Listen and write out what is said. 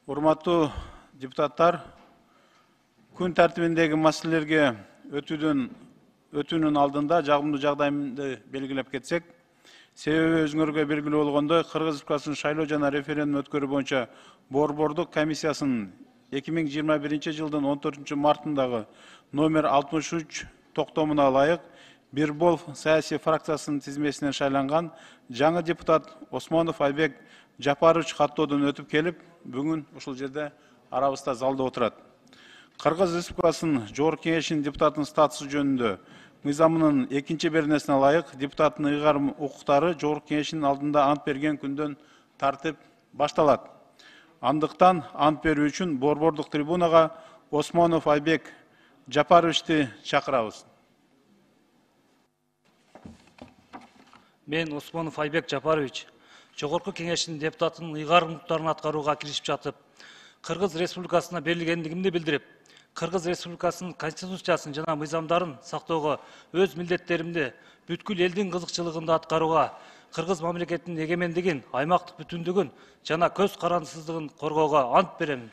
Урматтуу депутаттар, күн тартибиндеги маселелерге өтүүнүн алдында жагымдуу жагдайды белгилеп кетсек, себеби өзүңөргө белгилүү болгондой, Кыргыз Республикасынын шайлоо жана референдум өткөрүү боюнча Борбордук комиссиясынын 2021 жылдын 14 мартындагы номер 63 токтомуна ылайык Бирбол саясий фракциясынын тизмесинен шайланган жаңы депутат Осмонов Айбек Жапарович каттоодон өтүп келип, бүгүн ушул жерде арабызда залда отурат. Кыргыз Республикасынын Жогорку Кеңешинин депутатынын статусу жөнүндө мыйзамынын 2-беренесине ылайык депутаттын ыйгарым укуктары Жогорку Кеңешинин алдында ант берген күндөн тартып башталат. Андыктан ант берүү үчүн борбордук трибунага Осмонов Айбек Жапаровичти чакырабыз. Мен Осмонов Айбек Жапарович Жогорку Кеңештин депутатынын ыйгарым укуктарын аткарууга киришип жатып, Кыргыз Республикасына берилгендигимди билдирип, Кыргыз Республикасынын конституциясын жана мыйзамдарын сактоого өз милдеттеримди бүткүл элдин кызыкчылыгында аткарууга, Кыргыз мамлекетинин эгемендигин, аймактык бүтүндүгүн жана көз карандысыздыгын коргоого ант берем.